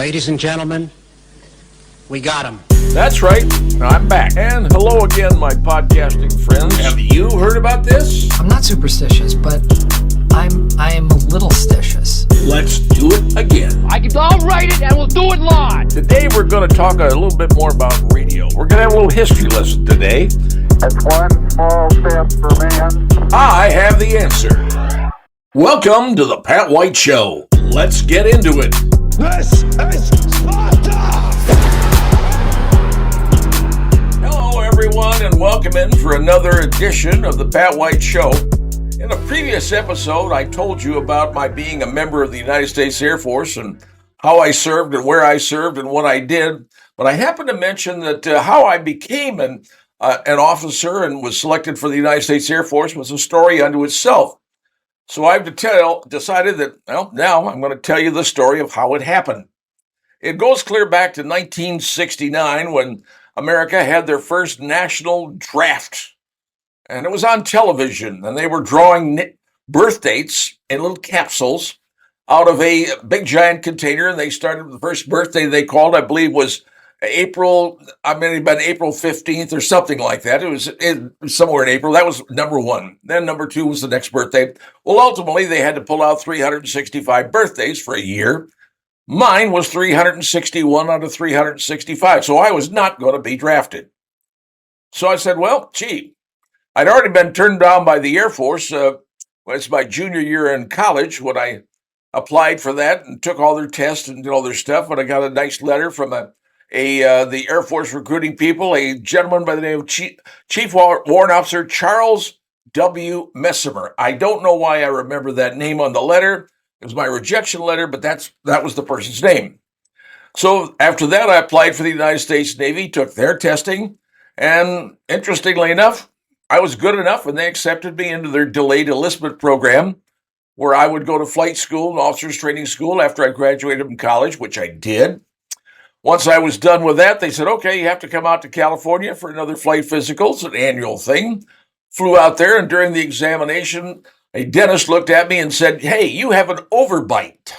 Ladies and gentlemen, we got him. That's right, I'm back. And hello again, my podcasting friends. Have you heard about this? I'm not superstitious, but I am a little stitious. Let's do it again. I'll write it and we'll do it live. Today we're going to talk a little bit more about radio. We're going to have a little history lesson today. That's one small step for man. I have the answer. Welcome to the Pat White Show. Let's get into it. This is Sparta! Hello, everyone, and welcome in for another edition of the Pat White Show. In a previous episode, I told you about my being a member of the United States Air Force and how I served and where I served and what I did. But I happened to mention that how I became an officer and was selected for the United States Air Force was a story unto itself. So I've decided that, now I'm going to tell you the story of how it happened. It goes clear back to 1969 when America had their first national draft. And it was on television, and they were drawing birth dates in little capsules out of a big giant container. And they started with the first birthday they called, I believe, was April 15th or something like that. It was somewhere in April. That was number one. Then number two was the next birthday. Well, ultimately, they had to pull out 365 birthdays for a year. Mine was 361 out of 365, so I was not going to be drafted. So I said, well, gee, I'd already been turned down by the Air Force. It's my junior year in college when I applied for that and took all their tests and did all their stuff. But I got a nice letter from the Air Force recruiting people, a gentleman by the name of Chief Warrant Officer Charles W. Messimer. I don't know why I remember that name on the letter. It was my rejection letter, but that was the person's name. So after that, I applied for the United States Navy, took their testing, and interestingly enough, I was good enough, and they accepted me into their delayed enlistment program, where I would go to flight school and officers training school after I graduated from college, which I did. Once I was done with that, they said, okay, you have to come out to California for another flight physical. It's an annual thing. Flew out there, and during the examination, a dentist looked at me and said, hey, you have an overbite.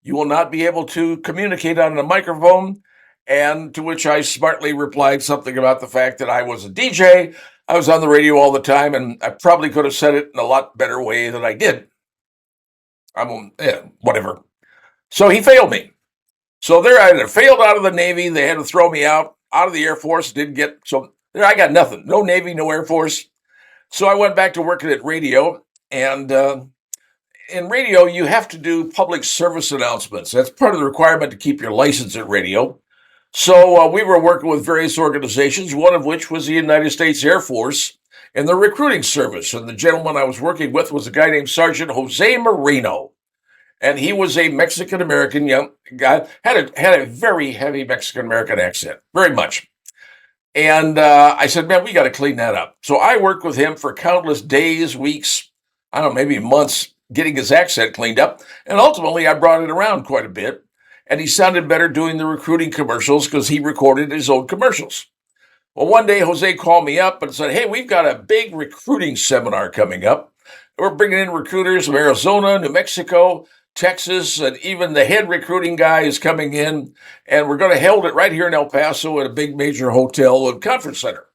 You will not be able to communicate on a microphone. And to which I smartly replied something about the fact that I was a DJ. I was on the radio all the time, and I probably could have said it in a lot better way than I did. Whatever. So he failed me. So there I had failed out of the Navy. They had to throw me out of the Air Force. So there I got nothing. No Navy, no Air Force. So I went back to working at radio. And in radio, you have to do public service announcements. That's part of the requirement to keep your license at radio. So we were working with various organizations, one of which was the United States Air Force and the recruiting service. And the gentleman I was working with was a guy named Sergeant Jose Moreno. And he was a Mexican-American young guy, had a very heavy Mexican-American accent, very much. And I said, man, we got to clean that up. So I worked with him for countless days, weeks, I don't know, maybe months, getting his accent cleaned up. And ultimately, I brought it around quite a bit. And he sounded better doing the recruiting commercials because he recorded his own commercials. Well, one day, Jose called me up and said, hey, we've got a big recruiting seminar coming up. We're bringing in recruiters from Arizona, New Mexico, Texas, and even the head recruiting guy is coming in, and we're going to hold it right here in El Paso at a big major hotel and conference center.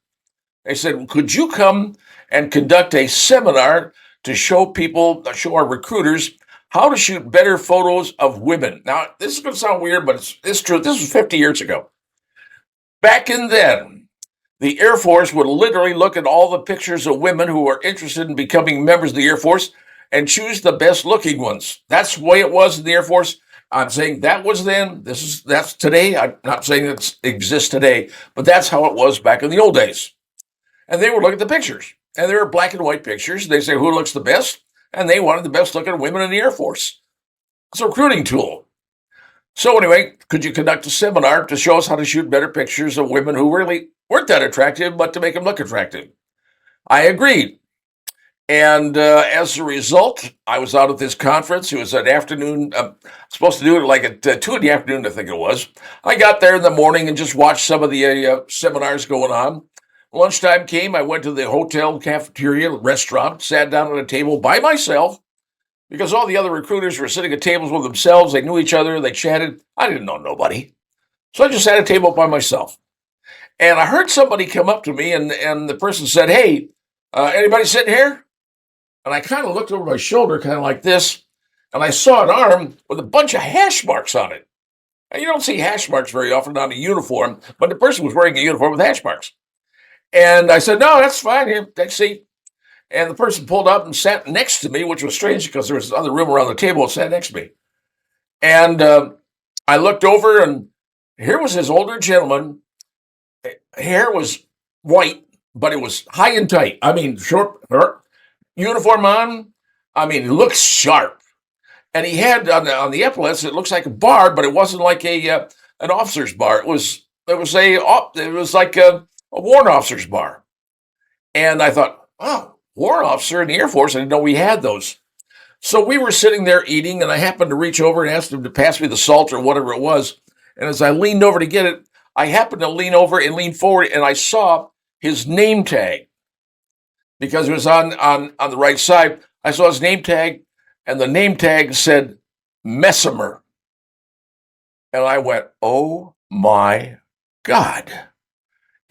They said, could you come and conduct a seminar to show our recruiters how to shoot better photos of women? Now, this is going to sound weird, but it's true. This was 50 years ago. Back in then, the Air Force would literally look at all the pictures of women who were interested in becoming members of the Air Force and choose the best looking ones. That's the way it was in the Air Force. I'm saying that was then. That's today. I'm not saying it exists today, but that's how it was back in the old days. And they would look at the pictures, and they were black and white pictures. They say who looks the best, and they wanted the best looking women in the Air Force. It's a recruiting tool. So anyway, could you conduct a seminar to show us how to shoot better pictures of women who really weren't that attractive, but to make them look attractive? I agreed. And as a result, I was out at this conference. It was an afternoon, supposed to do it like at 2 in the afternoon, I think it was. I got there in the morning and just watched some of the seminars going on. Lunchtime came. I went to the hotel cafeteria restaurant, sat down at a table by myself because all the other recruiters were sitting at tables with themselves. They knew each other. They chatted. I didn't know nobody. So I just had a table by myself. And I heard somebody come up to me, and the person said, "Hey, anybody sitting here?" And I kind of looked over my shoulder, kind of like this, and I saw an arm with a bunch of hash marks on it. And you don't see hash marks very often on a uniform, but the person was wearing a uniform with hash marks. And I said, "No, that's fine. Here, take a seat." And the person pulled up and sat next to me, which was strange because there was other room around the table and sat next to me. And I looked over, and here was this older gentleman. Hair was white, but it was high and tight. I mean, short uniform on. I mean, it looks sharp. And he had on the epaulets, it looks like a bar, but it wasn't like an officer's bar. It was like a warrant officer's bar. And I thought, oh, warrant officer in the Air Force. I didn't know we had those. So we were sitting there eating, and I happened to reach over and ask him to pass me the salt or whatever it was. And as I leaned over to get it, I happened to lean over and lean forward, and I saw his name tag because it was on the right side. I saw his name tag, and the name tag said Messimer. And I went, oh my God,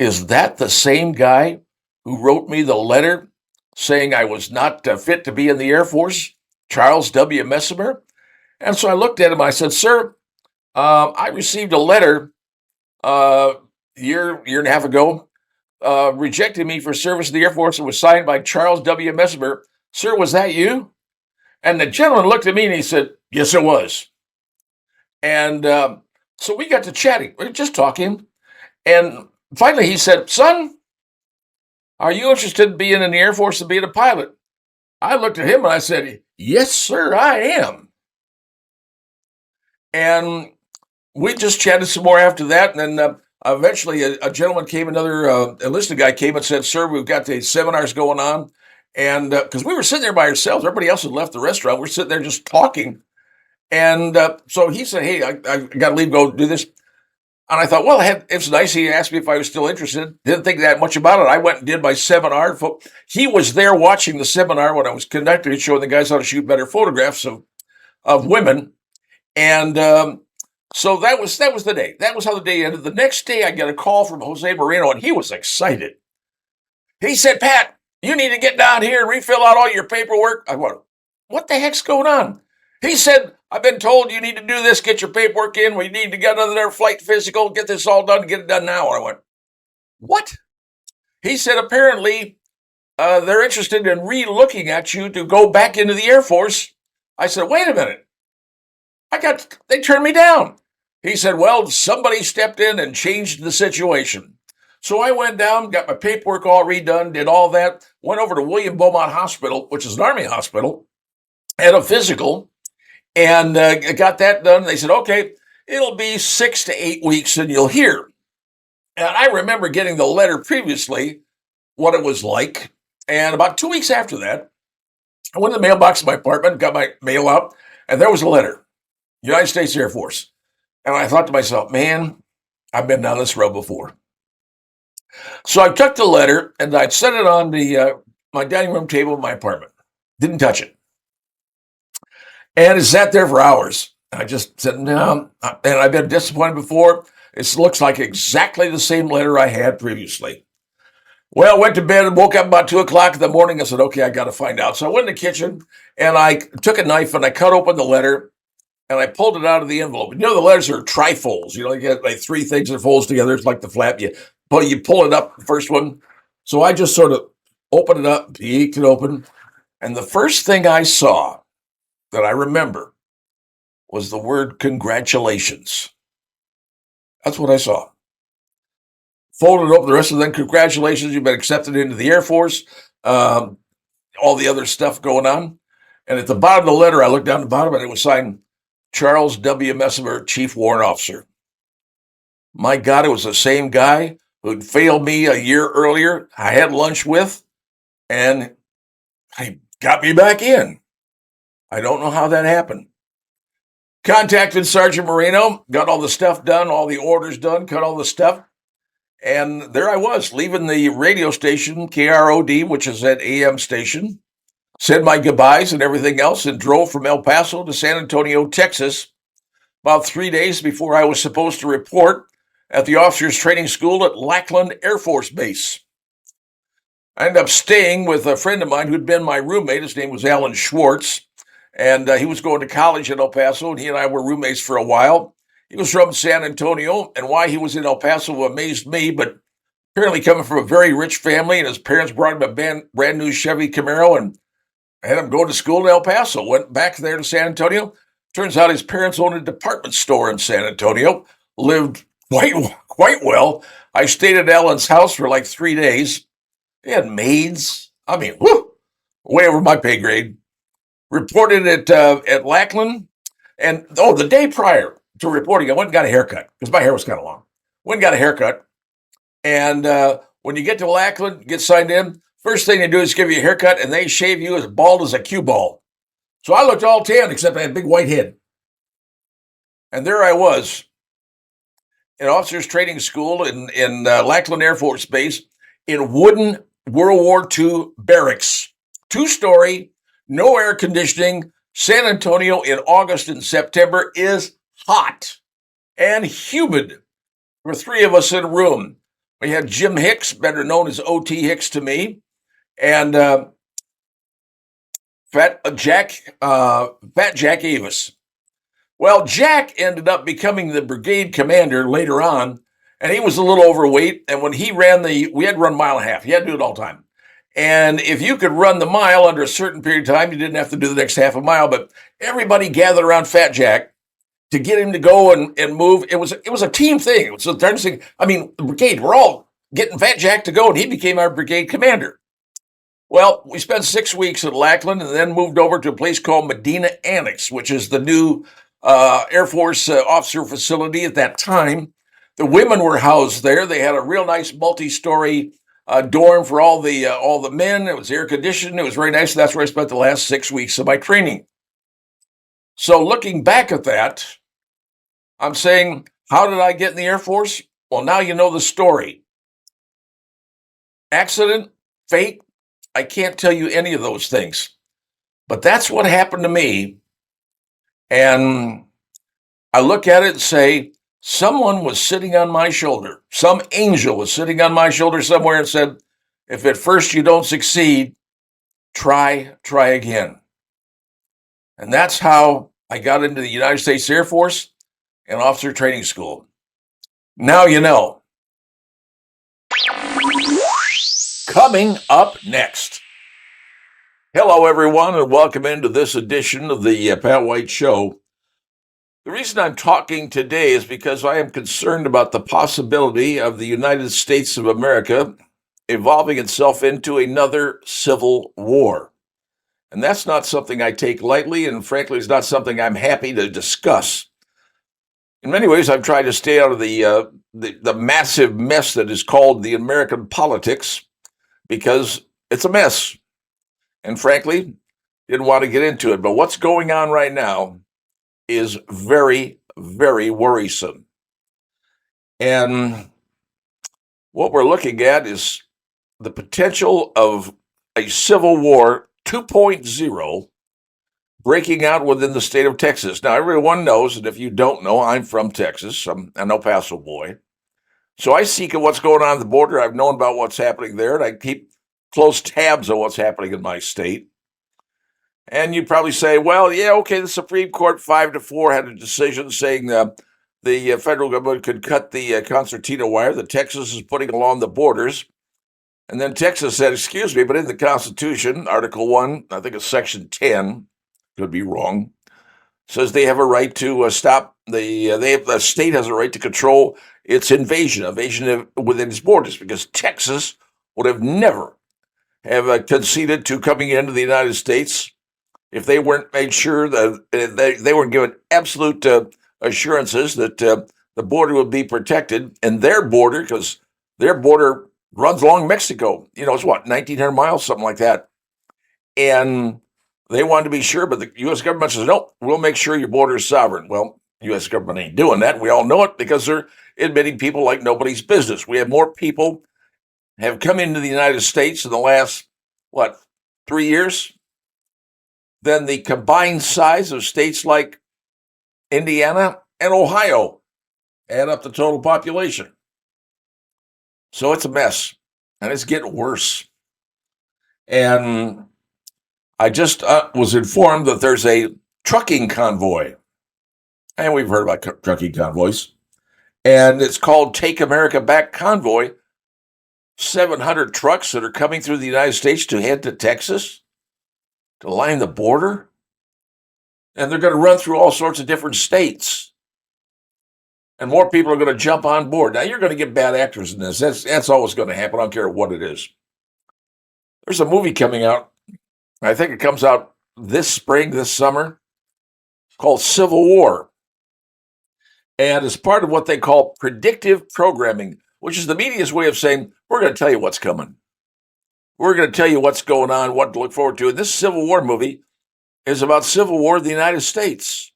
is that the same guy who wrote me the letter saying I was not fit to be in the Air Force, Charles W. Messimer? And so I looked at him, and I said, "Sir, I received a letter year and a half ago, rejecting me for service in the Air Force. It was signed by Charles W. Messimer. Sir, was that you?" And the gentleman looked at me and he said, "Yes, it was." And so we got to chatting. We were just talking. And finally he said, "Son, are you interested in being in the Air Force and being a pilot?" I looked at him and I said, "Yes, sir, I am." And we just chatted some more after that, and then eventually a gentleman came, another enlisted guy came and said, "Sir, we've got the seminars going on." And because we were sitting there by ourselves, everybody else had left the restaurant. We're sitting there just talking. And so he said, "Hey, I got to leave, go do this." And I thought, well, it's nice. He asked me if I was still interested. Didn't think that much about it. I went and did my seminar. He was there watching the seminar when I was conducting it, showing the guys how to shoot better photographs of women. And so that was the day. That was how the day ended. The next day, I got a call from Jose Moreno, and he was excited. He said, "Pat, you need to get down here and refill out all your paperwork." I went, "What the heck's going on?" He said, "I've been told you need to do this, get your paperwork in. We need to get another flight physical, get this all done, get it done now." And I went, "What?" He said, "Apparently, they're interested in re-looking at you to go back into the Air Force." I said, "Wait a minute. They turned me down." He said, "Well, somebody stepped in and changed the situation." So I went down, got my paperwork all redone, did all that, went over to William Beaumont Hospital, which is an Army hospital, had a physical, and got that done. They said, "Okay, it'll be 6 to 8 weeks and you'll hear." And I remember getting the letter previously, what it was like. And about 2 weeks after that, I went to the mailbox in my apartment, got my mail out, and there was a letter, United States Air Force. And I thought to myself, man, I've been down this road before. So I took the letter and I'd set it on my dining room table in my apartment. Didn't touch it. And it sat there for hours. I just said, no. And I've been disappointed before. It looks like exactly the same letter I had previously. Well, went to bed and woke up about 2 o'clock in the morning. I said, okay, I got to find out. So I went in the kitchen and I took a knife and I cut open the letter and I pulled it out of the envelope. You know, the letters are trifolds. You know, you get like 3 things that folds together. It's like the flap. You pull it up, the first one. So I just sort of opened it up, peeked it open. And the first thing I saw that I remember was the word congratulations. That's what I saw. Folded open the rest of them. Congratulations, you've been accepted into the Air Force. All the other stuff going on. And at the bottom of the letter, I looked down the bottom and it was signed Charles W. Messimer, Chief Warrant Officer. My God, it was the same guy who'd failed me a year earlier. I had lunch with, and he got me back in. I don't know how that happened. Contacted Sergeant Moreno, got all the stuff done, all the orders done, cut all the stuff. And there I was, leaving the radio station, KROD, which is that AM station, said my goodbyes and everything else, and drove from El Paso to San Antonio, Texas, about 3 days before I was supposed to report at the officers training school at Lackland Air Force Base. I ended up staying with a friend of mine who'd been my roommate. His name was Alan Schwartz, and he was going to college in El Paso, and he and I were roommates for a while. He was from San Antonio, and why he was in El Paso amazed me, but apparently coming from a very rich family, and his parents brought him a brand new Chevy Camaro and had him go to school in El Paso. Went back there to San Antonio. Turns out his parents owned a department store in San Antonio, lived quite well. I stayed at Alan's house for like 3 days. They had maids. I mean, way over my pay grade. Reported at Lackland. And, the day prior to reporting, I went and got a haircut because my hair was kind of long. Went and got a haircut. And when you get to Lackland, get signed in, first thing they do is give you a haircut, and they shave you as bald as a cue ball. So I looked all tan, except I had a big white head. And there I was in officers training school in Lackland Air Force Base in wooden World War II barracks. 2-story, no air conditioning. San Antonio in August and September is hot and humid. There were 3 of us in a room. We had Jim Hicks, better known as O.T. Hicks to me, and Fat Jack Avis. Well, Jack ended up becoming the brigade commander later on, and he was a little overweight. And when he ran we had to run 1.5 miles. He had to do it all the time. And if you could run the mile under a certain period of time, you didn't have to do the next half a mile. But everybody gathered around Fat Jack to get him to go and move. It was a team thing. It was a darn thing. I mean, the brigade, we're all getting Fat Jack to go, and he became our brigade commander. Well, we spent 6 weeks at Lackland and then moved over to a place called Medina Annex, which is the new Air Force officer facility at that time. The women were housed there. They had a real nice multi-story dorm for all the men. It was air conditioned. It was very nice. That's where I spent the last 6 weeks of my training. So looking back at that, I'm saying, how did I get in the Air Force? Well, now you know the story. Accident, fate, I can't tell you any of those things. But that's what happened to me. And I look at it and say, someone was sitting on my shoulder. Some angel was sitting on my shoulder somewhere and said, if at first you don't succeed, try again. And that's how I got into the United States Air Force and officer training school. Now you know. Coming up next. Hello, everyone, and welcome into this edition of the Pat White Show. The reason I'm talking today is because I am concerned about the possibility of the United States of America evolving itself into another civil war. And that's not something I take lightly, and frankly, it's not something I'm happy to discuss. In many ways, I've tried to stay out of the massive mess that is called the American politics because it's a mess. And frankly, didn't want to get into it. But what's going on right now is very, very worrisome. And what we're looking at is the potential of a civil war 2.0 breaking out within the state of Texas. Now, everyone knows, and if you don't know, I'm from Texas. I'm an El Paso boy. So I seek what's going on at the border. I've known about what's happening there, and I keep close tabs on what's happening in my state. And you'd probably say, well, yeah, okay, the Supreme Court 5-4 had a decision saying the federal government could cut the concertina wire that Texas is putting along the borders. And then Texas said, excuse me, but in the Constitution, Article 1, I think it's Section 10, could be wrong, says they have a right to stop the state has a right to control its invasion within its borders, because Texas would have never have conceded to coming into the United States if they weren't made sure that they were given absolute assurances that the border would be protected, and their border, because their border runs along Mexico. You know, it's what, 1,900 miles, something like that. And they wanted to be sure, but the U.S. government says, no, we'll make sure your border is sovereign. Well, the U.S. government ain't doing that. We all know it because they're admitting people like nobody's business. We have more people have come into the United States in the last, 3 years than the combined size of states like Indiana and Ohio add up the total population. So it's a mess, and it's getting worse. And I just was informed that there's a trucking convoy, and we've heard about trucking convoys, and it's called Take America Back Convoy. 700 trucks that are coming through the United States to head to Texas to line the border, and they're going to run through all sorts of different states, and more people are going to jump on board. Now, you're going to get bad actors in this. That's always going to happen. I don't care what it is. There's a movie coming out. I think it comes out this spring, this summer, called Civil War. And it's part of what they call predictive programming, which is the media's way of saying, we're going to tell you what's coming. We're going to tell you what's going on, what to look forward to. And this Civil War movie is about Civil War in the United States.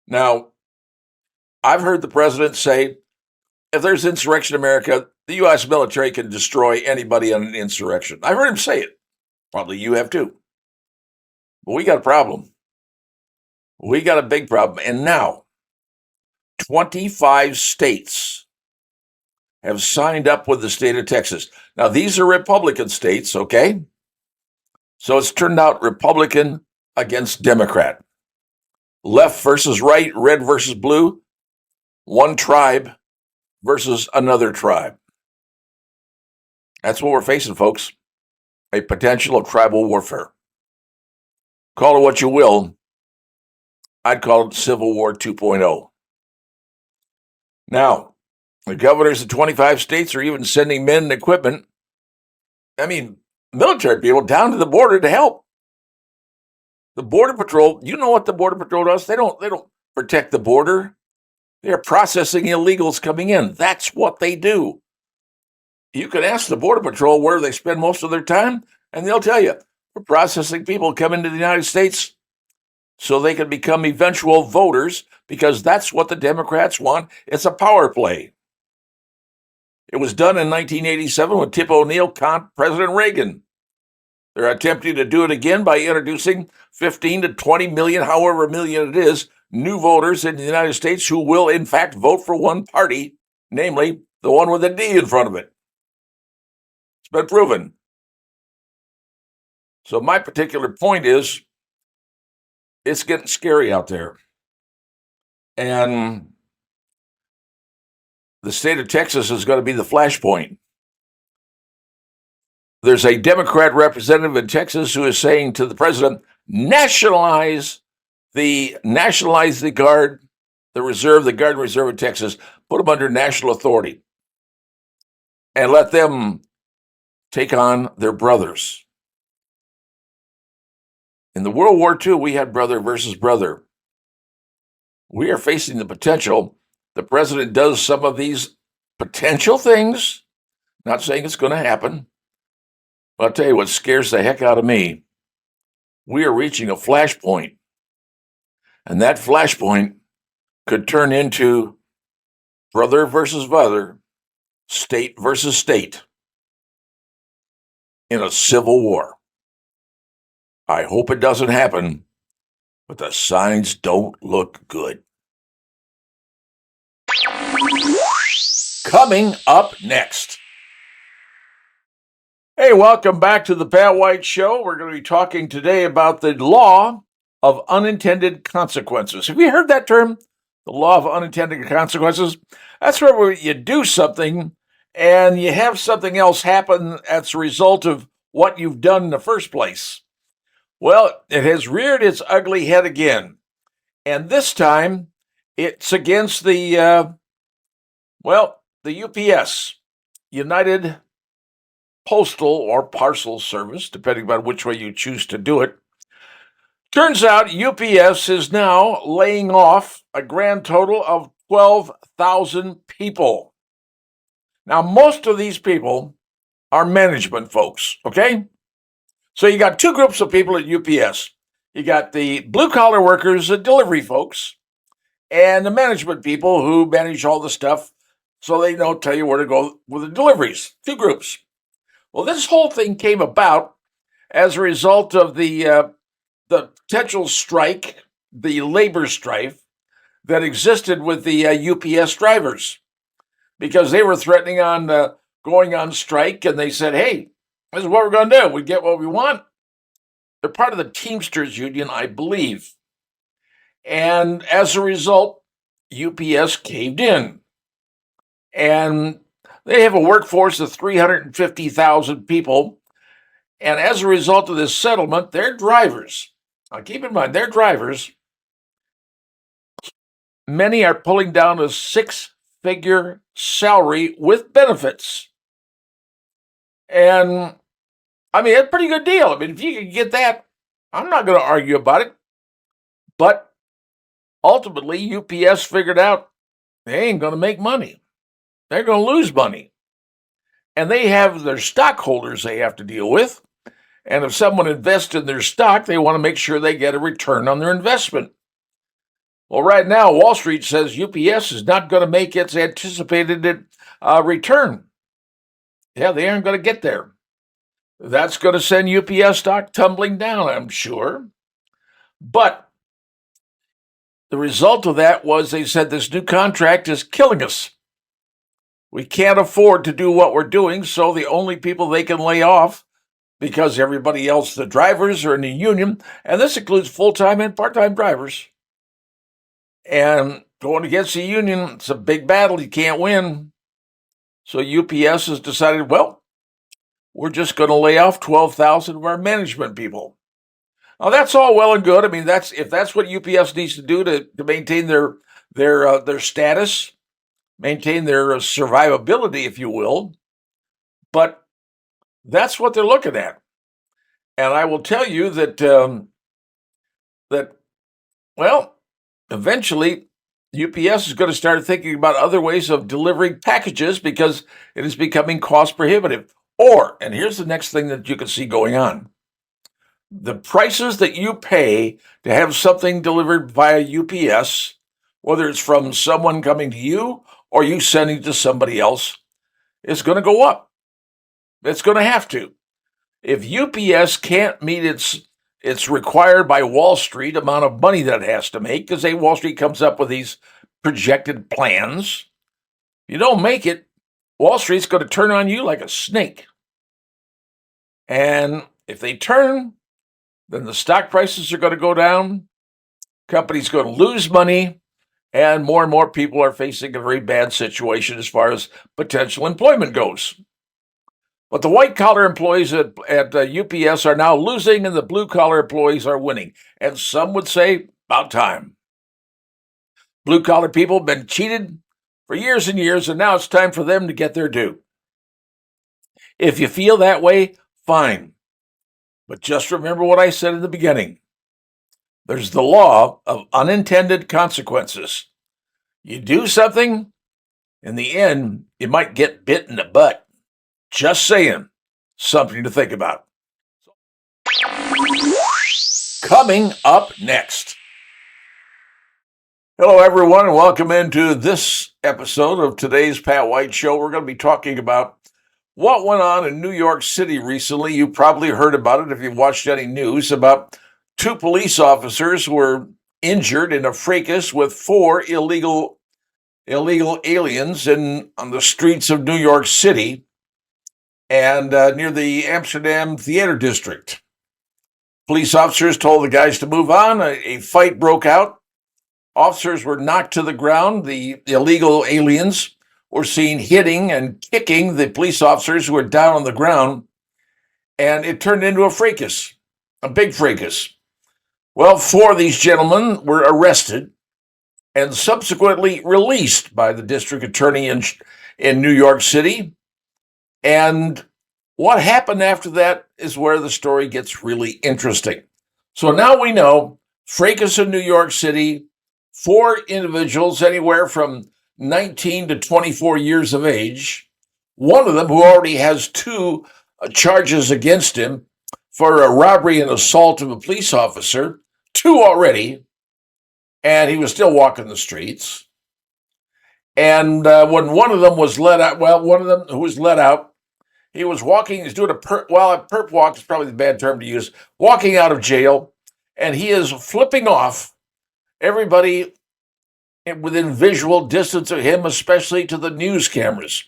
Now, I've heard the president say, if there's insurrection in America, the U.S. military can destroy anybody on an insurrection. I've heard him say it. Probably you have too. But we got a problem. We got a big problem. And now, 25 states have signed up with the state of Texas. Now, these are Republican states, okay? So it's turned out Republican against Democrat. Left versus right, red versus blue, one tribe versus another tribe. That's what we're facing, folks. A potential of tribal warfare. Call it what you will. I'd call it Civil War 2.0. Now, the governors of 25 states are even sending men and equipment. I mean, military people down to the border to help. The Border Patrol, you know what the Border Patrol does? They don't protect the border. They're processing illegals coming in. That's what they do. You can ask the Border Patrol where they spend most of their time, and they'll tell you, we're processing people coming to the United States so they can become eventual voters, because that's what the Democrats want. It's a power play. It was done in 1987 with Tip O'Neill conned President Reagan. They're attempting to do it again by introducing 15 to 20 million, however million it is, new voters in the United States who will, in fact, vote for one party, namely the one with a D in front of it. It's been proven. So my particular point is, it's getting scary out there. And the state of Texas is going to be the flashpoint. There's a Democrat representative in Texas who is saying to the president, nationalize the Guard, the Guard and Reserve of Texas, put them under national authority, and let them take on their brothers. In the World War II, we had brother versus brother. We are facing the potential. The president does some of these potential things, not saying it's going to happen. But I'll tell you what scares the heck out of me. We are reaching a flashpoint. And that flashpoint could turn into brother versus brother, state versus state in a civil war. I hope it doesn't happen, but the signs don't look good. Coming up next. Hey, welcome back to the Pat White Show. We're going to be talking today about the law of unintended consequences. Have you heard that term? The law of unintended consequences? That's where you do something and you have something else happen as a result of what you've done in the first place. Well, it has reared its ugly head again. And this time, it's against the UPS, United Postal or Parcel Service, depending on which way you choose to do it. Turns out UPS is now laying off a grand total of 12,000 people. Now, most of these people are management folks, okay? So you got two groups of people at UPS. You got the blue-collar workers, the delivery folks, and the management people who manage all the stuff so they don't tell you where to go with the deliveries. Two groups. Well, this whole thing came about as a result of the potential strike, the labor strife that existed with the UPS drivers, because they were threatening on going on strike, and they said, hey, this is what we're going to do. We get what we want. They're part of the Teamsters Union, I believe. And as a result, UPS caved in. And they have a workforce of 350,000 people. And as a result of this settlement, their drivers, now keep in mind, their drivers, many are pulling down a six-figure salary with benefits. And I mean, that's a pretty good deal. I mean, if you can get that, I'm not going to argue about it. But ultimately, UPS figured out they ain't going to make money. They're going to lose money. And they have their stockholders they have to deal with. And if someone invests in their stock, they want to make sure they get a return on their investment. Well, right now, Wall Street says UPS is not going to make its anticipated return. Yeah, they aren't going to get there. That's going to send UPS stock tumbling down, I'm sure. But the result of that was they said this new contract is killing us. We can't afford to do what we're doing, so the only people they can lay off, because everybody else, the drivers, are in the union, and this includes full-time and part-time drivers. And going against the union, it's a big battle. You can't win. So UPS has decided, well, we're just going to lay off 12,000 of our management people. Now, that's all well and good. I mean, if that's what UPS needs to do to maintain their status, maintain their survivability, if you will. But that's what they're looking at. And I will tell you that eventually UPS is going to start thinking about other ways of delivering packages because it is becoming cost prohibitive. And here's the next thing that you can see going on. The prices that you pay to have something delivered via UPS, whether it's from someone coming to you or you sending to somebody else, is going to go up. It's going to have to. If UPS can't meet its required by Wall Street amount of money that it has to make, because Wall Street comes up with these projected plans, you don't make it, Wall Street's going to turn on you like a snake. And if they turn, then the stock prices are going to go down, companies going to lose money, and more people are facing a very bad situation as far as potential employment goes. But the white-collar employees at UPS are now losing, and the blue-collar employees are winning. And some would say, about time. Blue-collar people have been cheated for years and years, and now it's time for them to get their due. If you feel that way, fine. But just remember what I said in the beginning. There's the law of unintended consequences. You do something, in the end, you might get bit in the butt. Just saying. Something to think about. Coming up next. Hello, everyone, and welcome into this episode of today's Pat White Show. We're going to be talking about what went on in New York City recently. You probably heard about it if you've watched any news about 2 police officers who were injured in a fracas with 4 illegal aliens on the streets of New York City and near the Amsterdam Theater District. Police officers told the guys to move on. A fight broke out. Officers were knocked to the ground. The illegal aliens were seen hitting and kicking the police officers who were down on the ground, and it turned into a fracas, a big fracas. Well, 4 of these gentlemen were arrested and subsequently released by the district attorney in New York City. And what happened after that is where the story gets really interesting. So now we know, fracas in New York City, 4 individuals anywhere from 19 to 24 years of age, one of them who already has 2 charges against him for a robbery and assault of a police officer, 2 already, and he was still walking the streets. And when one of them was let out, one of them who was let out He was walking, he's doing a perp walk is probably the bad term to use, walking out of jail, and he is flipping off everybody within visual distance of him, especially to the news cameras,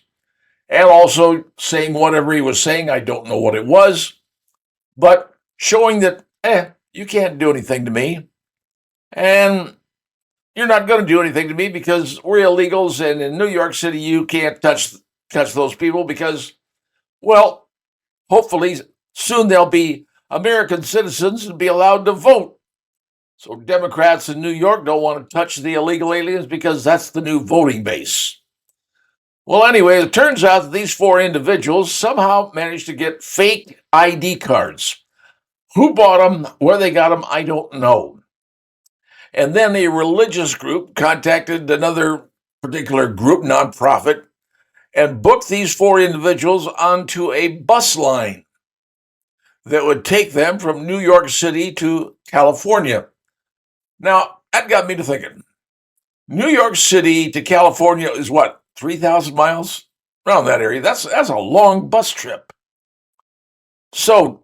and also saying whatever he was saying. I don't know what it was, but showing that, you can't do anything to me, and you're not going to do anything to me because we're illegals, and in New York City, you can't touch those people because, well, hopefully soon they'll be American citizens and be allowed to vote. So Democrats in New York don't want to touch the illegal aliens because that's the new voting base. Well, anyway, it turns out that these 4 individuals somehow managed to get fake ID cards. Who bought them, where they got them, I don't know. And then a religious group contacted another particular group, nonprofit, and booked these 4 individuals onto a bus line that would take them from New York City to California. Now, that got me to thinking. New York City to California is what, 3,000 miles? Around that area. That's a long bus trip. So,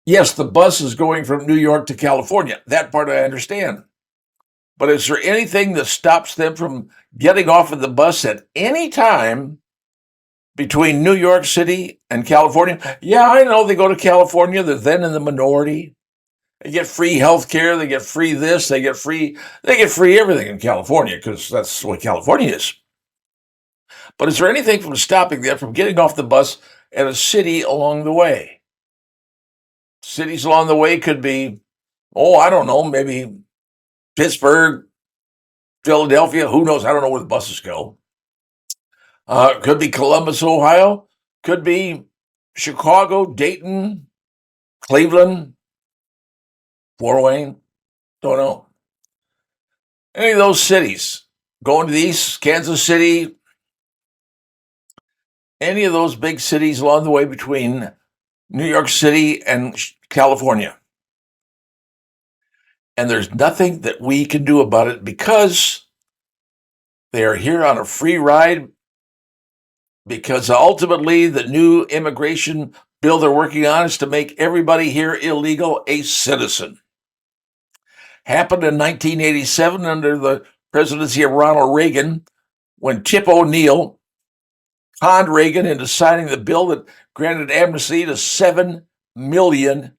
yes, the bus is going from New York to California. That part I understand. But is there anything that stops them from getting off of the bus at any time between New York City and California? Yeah, I know they go to California. They're then in the minority. They get free health care. They get free this. They get free everything in California because that's what California is. But is there anything from stopping them from getting off the bus at a city along the way? Cities along the way could be, I don't know, maybe Pittsburgh, Philadelphia, who knows? I don't know where the buses go. Could be Columbus, Ohio. Could be Chicago, Dayton, Cleveland, Fort Wayne. Don't know. Any of those cities. Going to the east, Kansas City. Any of those big cities along the way between New York City and California. And there's nothing that we can do about it because they are here on a free ride, because ultimately the new immigration bill they're working on is to make everybody here illegal a citizen. Happened in 1987 under the presidency of Ronald Reagan, when Tip O'Neill conned Reagan into signing the bill that granted amnesty to 7 million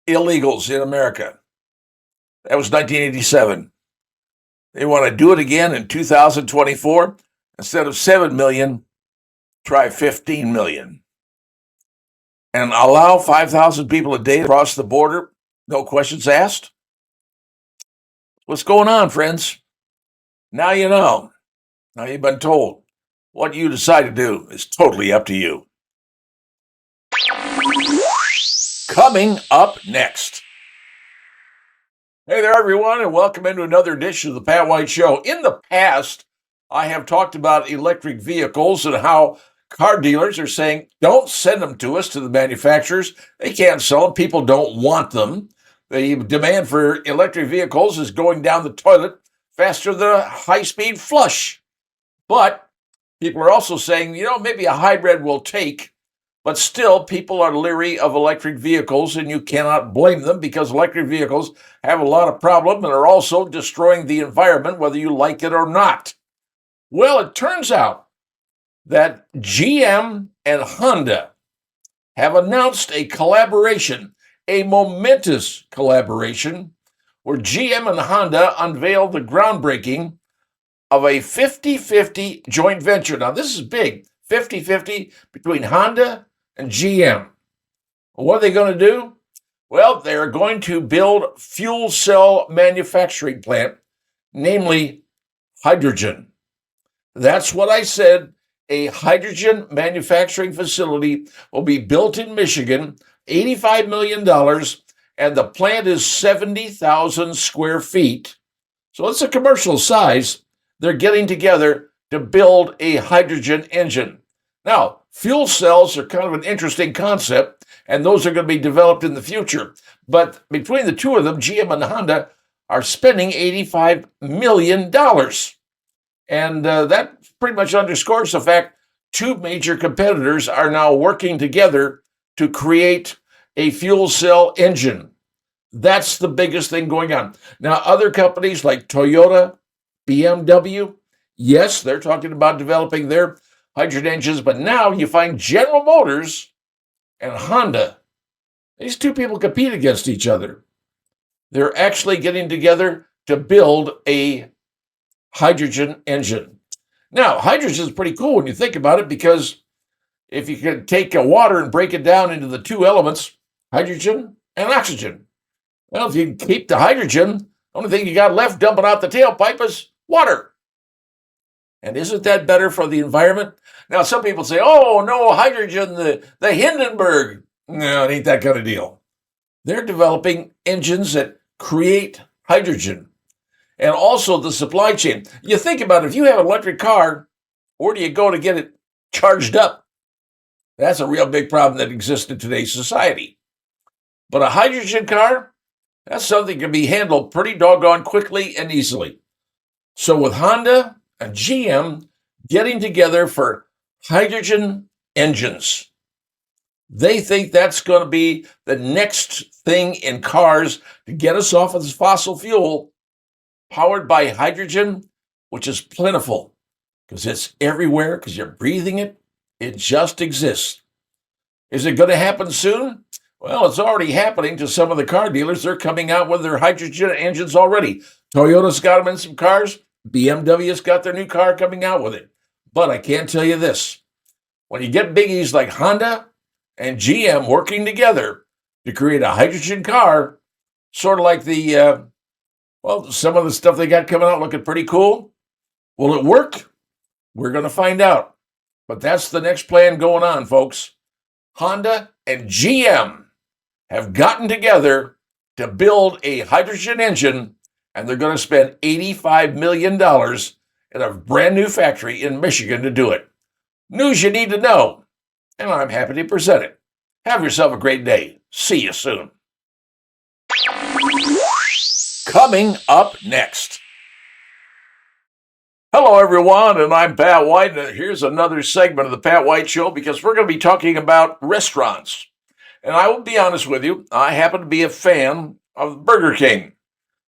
illegals in America. That was 1987. They want to do it again in 2024. Instead of 7 million, try 15 million. And allow 5,000 people a day across the border, no questions asked. What's going on, friends? Now you know. Now you've been told. What you decide to do is totally up to you. Coming up next. Hey there, everyone, and welcome into another edition of the Pat White Show. In the past, I have talked about electric vehicles and how car dealers are saying, don't send them to us, to the manufacturers. They can't sell them. People don't want them. The demand for electric vehicles is going down the toilet faster than a high-speed flush. But people are also saying, maybe a hybrid will take, but still people are leery of electric vehicles, and you cannot blame them because electric vehicles have a lot of problems and are also destroying the environment, whether you like it or not. Well, it turns out that GM and Honda have announced a collaboration, a momentous collaboration, where GM and Honda unveiled the groundbreaking of a 50-50 joint venture. Now, this is big, 50-50 between Honda and GM. What are they going to do? Well, they're going to build fuel cell manufacturing plant, namely hydrogen. That's what I said. A hydrogen manufacturing facility will be built in Michigan, $85 million, and the plant is 70,000 square feet. So it's a commercial size. They're getting together to build a hydrogen engine. Now, fuel cells are kind of an interesting concept, and those are going to be developed in the future. But between the two of them, GM and Honda are spending $85 million. And that pretty much underscores the fact two major competitors are now working together to create a fuel cell engine. That's the biggest thing going on. Now, other companies like Toyota, BMW, yes, they're talking about developing their hydrogen engines, but now you find General Motors and Honda. These two people compete against each other. They're actually getting together to build a hydrogen engine. Now, hydrogen is pretty cool when you think about it, because if you could take water and break it down into the two elements, hydrogen and oxygen. Well, if you keep the hydrogen, the only thing you got left dumping out the tailpipe is water. And isn't that better for the environment? Now, some people say, oh, no, hydrogen, the Hindenburg. No, it ain't that kind of deal. They're developing engines that create hydrogen. And also the supply chain. You think about it, if you have an electric car, where do you go to get it charged up? That's a real big problem that exists in today's society. But a hydrogen car, that's something that can be handled pretty doggone quickly and easily. So with Honda and GM getting together for hydrogen engines, they think that's going to be the next thing in cars to get us off of this fossil fuel powered by hydrogen, which is plentiful because it's everywhere, because you're breathing it. It just exists. Is it going to happen soon? Well, it's already happening to some of the car dealers. They're coming out with their hydrogen engines already. Toyota's got them in some cars. BMW's got their new car coming out with it. But I can't tell you this. When you get biggies like Honda and GM working together to create a hydrogen car, sort of like some of the stuff they got coming out looking pretty cool. Will it work? We're going to find out. But that's the next plan going on, folks. Honda and GM have gotten together to build a hydrogen engine, and they're going to spend $85 million in a brand new factory in Michigan to do it. News you need to know, and I'm happy to present it. Have yourself a great day. See you soon. Coming up next. Hello, everyone, and I'm Pat White, and here's another segment of the Pat White Show, because we're going to be talking about restaurants. And I will be honest with you, I happen to be a fan of Burger King.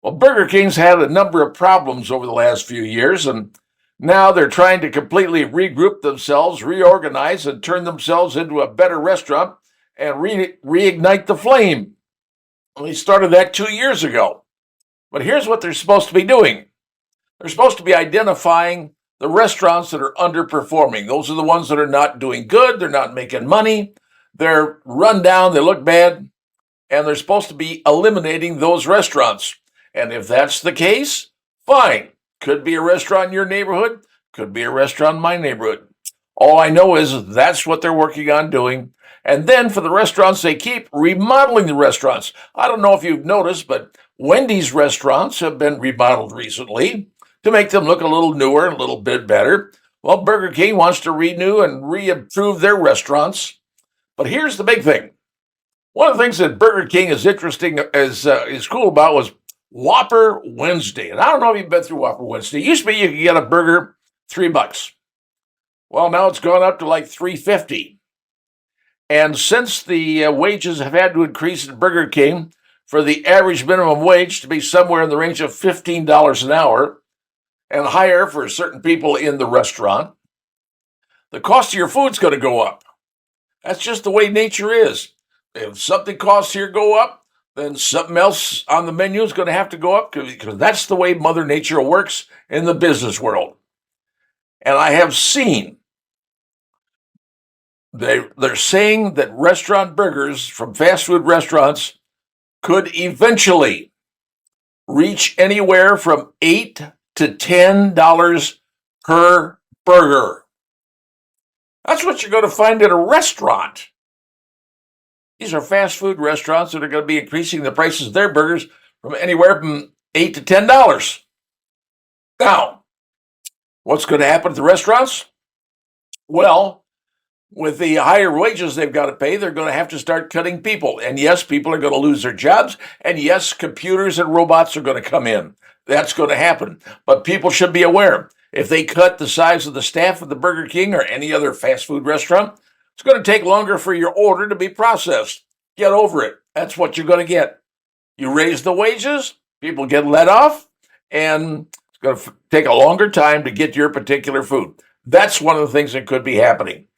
Well, Burger King's had a number of problems over the last few years, and now they're trying to completely regroup themselves, reorganize, and turn themselves into a better restaurant and reignite the flame. We started that 2 years ago. But here's what they're supposed to be doing. They're supposed to be identifying the restaurants that are underperforming. Those are the ones that are not doing good. They're not making money. They're run down. They look bad. And they're supposed to be eliminating those restaurants. And if that's the case, fine. Could be a restaurant in your neighborhood. Could be a restaurant in my neighborhood. All I know is that's what they're working on doing. And then for the restaurants they keep, remodeling the restaurants. I don't know if you've noticed, but Wendy's restaurants have been remodeled recently to make them look a little newer, a little bit better. Well, Burger King wants to renew and re-improve their restaurants. But here's the big thing. One of the things that Burger King is interesting, is cool about, was Whopper Wednesday. And I don't know if you've been through Whopper Wednesday. It used to be you could get a burger $3. Well, now it's gone up to like $3.50. And since the wages have had to increase at Burger King for the average minimum wage to be somewhere in the range of $15 an hour and higher for certain people in the restaurant, the cost of your food's going to go up. That's just the way nature is. If something costs here go up, then something else on the menu is going to have to go up, because that's the way Mother Nature works in the business world. And I have seen they're saying that restaurant burgers from fast food restaurants could eventually reach anywhere from $8 to $10 per burger. That's what you're going to find at a restaurant. These are fast food restaurants that are going to be increasing the prices of their burgers from anywhere from $8 to $10. Now, what's going to happen at the restaurants? Well, with the higher wages they've got to pay, they're going to have to start cutting people. And yes, people are going to lose their jobs. And yes, computers and robots are going to come in. That's going to happen. But people should be aware. If they cut the size of the staff at the Burger King or any other fast food restaurant, it's going to take longer for your order to be processed. Get over it. That's what you're going to get. You raise the wages, people get let off, and it's going to take a longer time to get your particular food. That's one of the things that could be happening.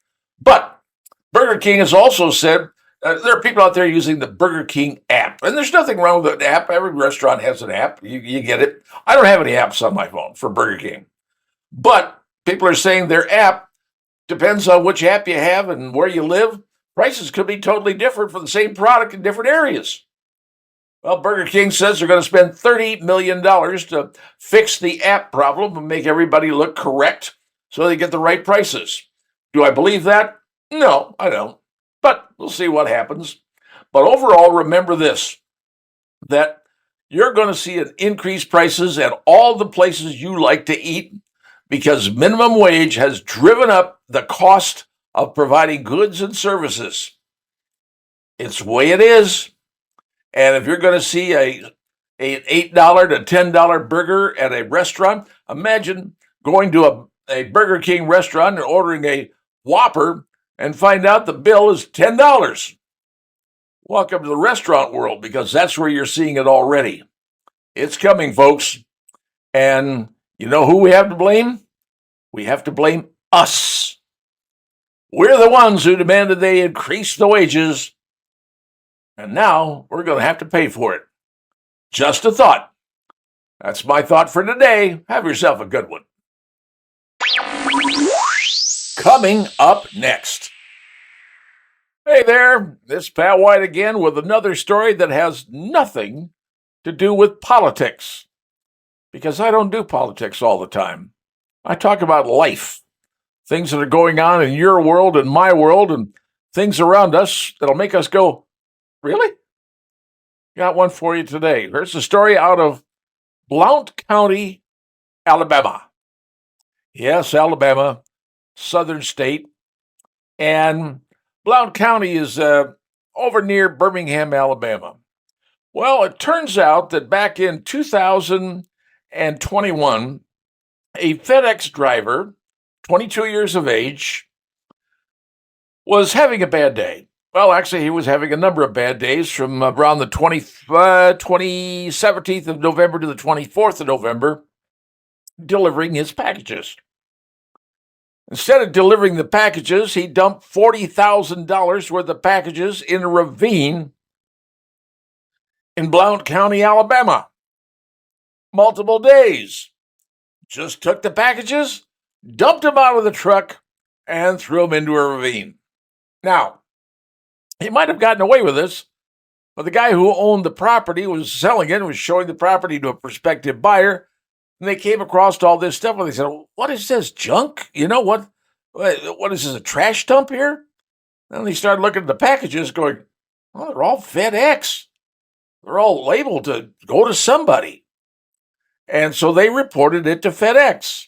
But Burger King has also said there are people out there using the Burger King app, and there's nothing wrong with the app. Every restaurant has an app. You get it. I don't have any apps on my phone for Burger King. But people are saying their app depends on which app you have and where you live. Prices could be totally different for the same product in different areas. Well, Burger King says they're going to spend $30 million to fix the app problem and make everybody look correct so they get the right prices. Do I believe that? No, I don't. But we'll see what happens. But overall, remember this, that you're going to see an increased prices at all the places you like to eat because minimum wage has driven up the cost of providing goods and services. It's the way it is. And if you're going to see an $8 to $10 burger at a restaurant, imagine going to a Burger King restaurant and ordering a Whopper and find out the bill is $10. Welcome to the restaurant world, because that's where you're seeing it already. It's coming, folks. And you know who we have to blame? We have to blame us. We're the ones who demanded they increase the wages, and now we're going to have to pay for it. Just a thought. That's my thought for today. Have yourself a good one. Coming up next. Hey there, this is Pat White again with another story that has nothing to do with politics. Because I don't do politics all the time. I talk about life, things that are going on in your world and my world, and things around us that'll make us go, really? Got one for you today. Here's a story out of Blount County, Alabama. Yes, Alabama, southern state. And Blount County is over near Birmingham, Alabama. Well, it turns out that back in 2021, a FedEx driver, 22 years of age, was having a bad day. Well, actually, he was having a number of bad days from around the 17th of November to the 24th of November, delivering his packages. Instead of delivering the packages, he dumped $40,000 worth of packages in a ravine in Blount County, Alabama. Multiple days. Just took the packages, dumped them out of the truck, and threw them into a ravine. Now, he might have gotten away with this, but the guy who owned the property was selling it, was showing the property to a prospective buyer, and they came across all this stuff, and they said, what is this, junk? You know, what is this, a trash dump here? And they started looking at the packages going, well, they're all FedEx. They're all labeled to go to somebody. And so they reported it to FedEx.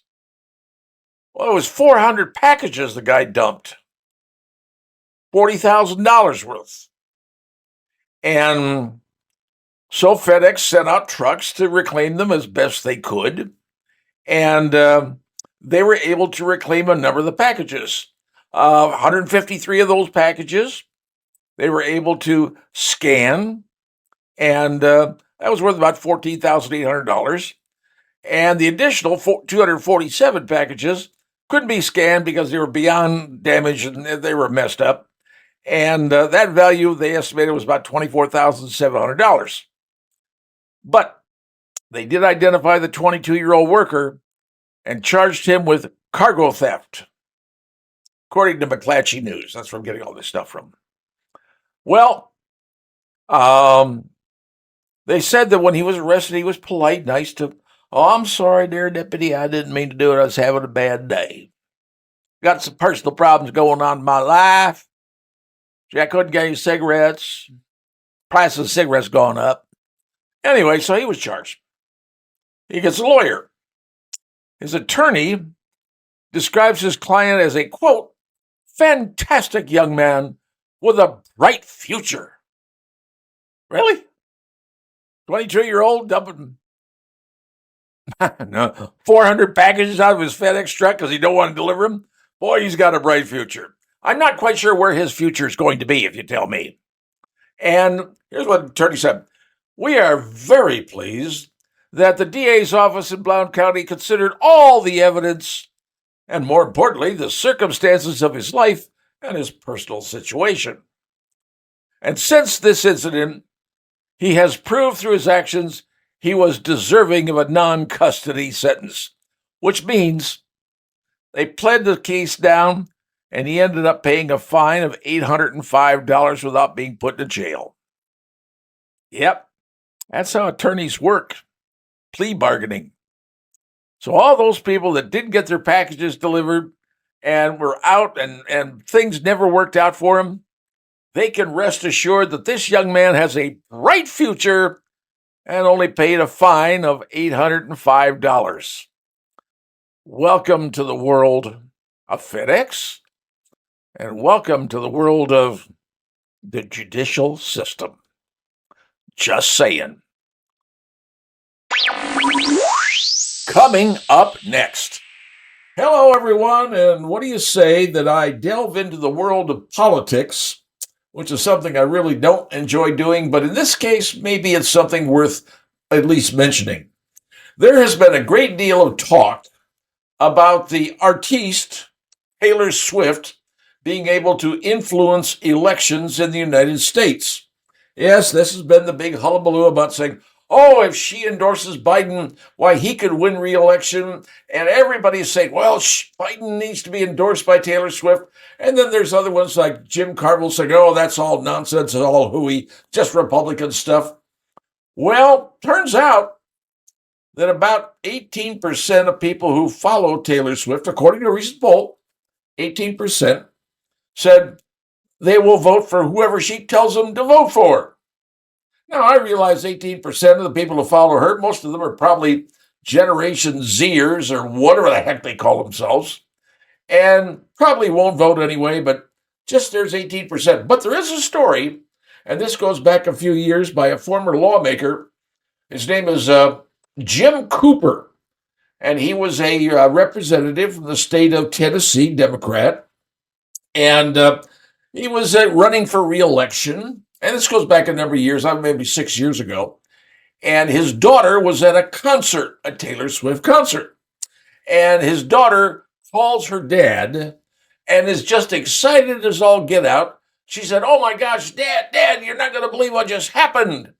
Well, it was 400 packages the guy dumped. $40,000 worth. And so FedEx sent out trucks to reclaim them as best they could. And they were able to reclaim a number of the packages. 153 of those packages they were able to scan. And that was worth about $14,800. And the additional 247 packages couldn't be scanned because they were beyond damage and they were messed up. And that value, they estimated, was about $24,700. But they did identify the 22-year-old worker and charged him with cargo theft, according to McClatchy News. That's where I'm getting all this stuff from. Well, they said that when he was arrested, he was polite, nice to, I'm sorry, dear deputy, I didn't mean to do it. I was having a bad day. Got some personal problems going on in my life. See, I couldn't get any cigarettes. Price of cigarettes gone up. Anyway, so he was charged. He gets a lawyer. His attorney describes his client as a, quote, fantastic young man with a bright future. Really? 22-year-old dumping No, 400 packages out of his FedEx truck because he don't want to deliver them. Boy, he's got a bright future. I'm not quite sure where his future is going to be, if you tell me. And here's what the attorney said. We are very pleased that the DA's office in Blount County considered all the evidence and, more importantly, the circumstances of his life and his personal situation. And since this incident, he has proved through his actions he was deserving of a non-custody sentence, which means they pled the case down and he ended up paying a fine of $805 without being put to jail. Yep, that's how attorneys work. Plea bargaining. So all those people that didn't get their packages delivered and were out and things never worked out for them, they can rest assured that this young man has a bright future and only paid a fine of $805. Welcome to the world of FedEx, and welcome to the world of the judicial system. Just saying. Coming up next. Hello, everyone, and what do you say that I delve into the world of politics, which is something I really don't enjoy doing, but in this case, maybe it's something worth at least mentioning. There has been a great deal of talk about the artiste, Taylor Swift, being able to influence elections in the United States. Yes, this has been the big hullabaloo about saying, oh, if she endorses Biden, why, he could win re-election. And everybody's saying, well, Biden needs to be endorsed by Taylor Swift. And then there's other ones like Jim Carville saying, oh, that's all nonsense, it's all hooey, just Republican stuff. Well, turns out that about 18% of people who follow Taylor Swift, according to a recent poll, 18% said they will vote for whoever she tells them to vote for. Now, I realize 18% of the people who follow her, most of them are probably Generation Zers or whatever the heck they call themselves, and probably won't vote anyway, but just there's 18%. But there is a story, and this goes back a few years by a former lawmaker. His name is Jim Cooper, and he was a representative from the state of Tennessee, Democrat, and he was running for re-election. And this goes back a number of years, maybe 6 years ago. And his daughter was at a concert, a Taylor Swift concert. And his daughter calls her dad and is just excited as all get out. She said, oh my gosh, Dad, you're not going to believe what just happened.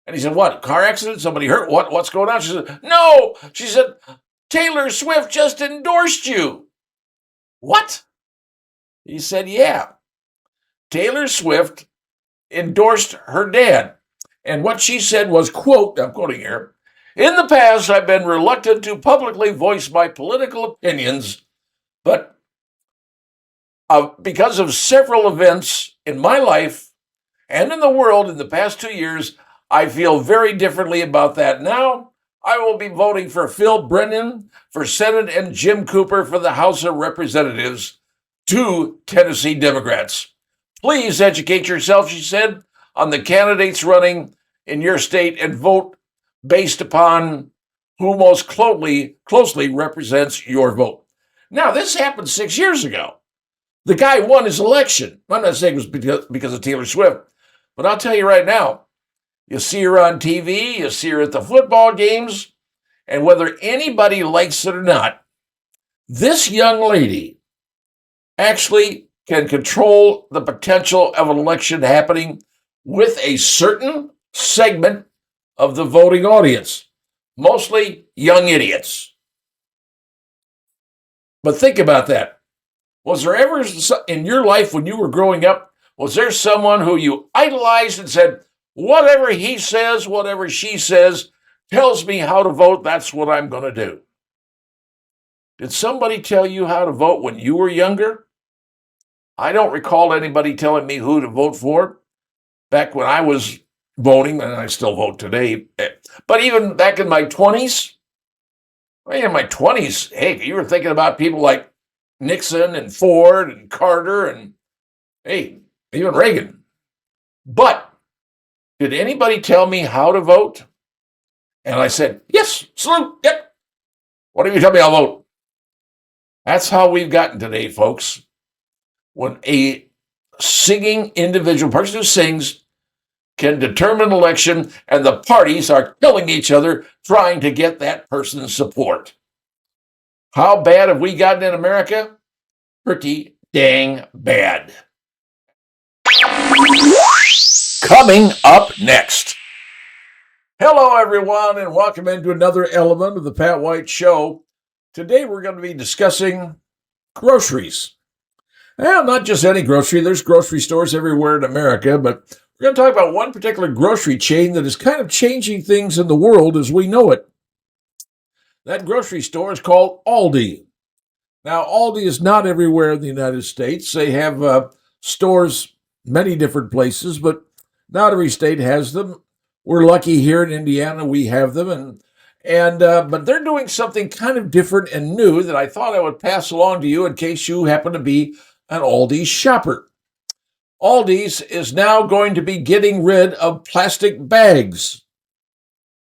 And he said, what, car accident? Somebody hurt? What's going on? She said, no. She said, Taylor Swift just endorsed you. What? He said, yeah. Taylor Swift endorsed her dad. And what she said was, quote, I'm quoting here, in the past, I've been reluctant to publicly voice my political opinions, but because of several events in my life and in the world in the past 2 years, I feel very differently about that now. I will be voting for Phil Brennan for Senate and Jim Cooper for the House of Representatives, 2 Tennessee Democrats. Please educate yourself, she said, on the candidates running in your state and vote based upon who most closely represents your vote. Now, this happened 6 years ago. The guy won his election. I'm not saying it was because of Taylor Swift, but I'll tell you right now, you see her on TV, you see her at the football games, and whether anybody likes it or not, this young lady actually can control the potential of an election happening with a certain segment of the voting audience, mostly young idiots. But think about that. Was there ever in your life when you were growing up, was there someone who you idolized and said, whatever he says, whatever she says, tells me how to vote, that's what I'm going to do? Did somebody tell you how to vote when you were younger? I don't recall anybody telling me who to vote for back when I was voting, and I still vote today. But even back in my 20s, hey, you were thinking about people like Nixon and Ford and Carter and, hey, even Reagan. But did anybody tell me how to vote? And I said, yes, salute, yep. Whatever you tell me, I'll vote. That's how we've gotten today, folks. When a singing individual, person who sings, can determine an election, and the parties are killing each other trying to get that person's support. How bad have we gotten in America? Pretty dang bad. Coming up next. Hello, everyone, and welcome into another element of the Pat White Show. Today, we're going to be discussing groceries. Well, not just any grocery. There's grocery stores everywhere in America, but we're going to talk about one particular grocery chain that is kind of changing things in the world as we know it. That grocery store is called Aldi. Now, Aldi is not everywhere in the United States. They have stores many different places, but not every state has them. We're lucky here in Indiana we have them, but they're doing something kind of different and new that I thought I would pass along to you in case you happen to be an Aldi shopper. Aldi's is now going to be getting rid of plastic bags.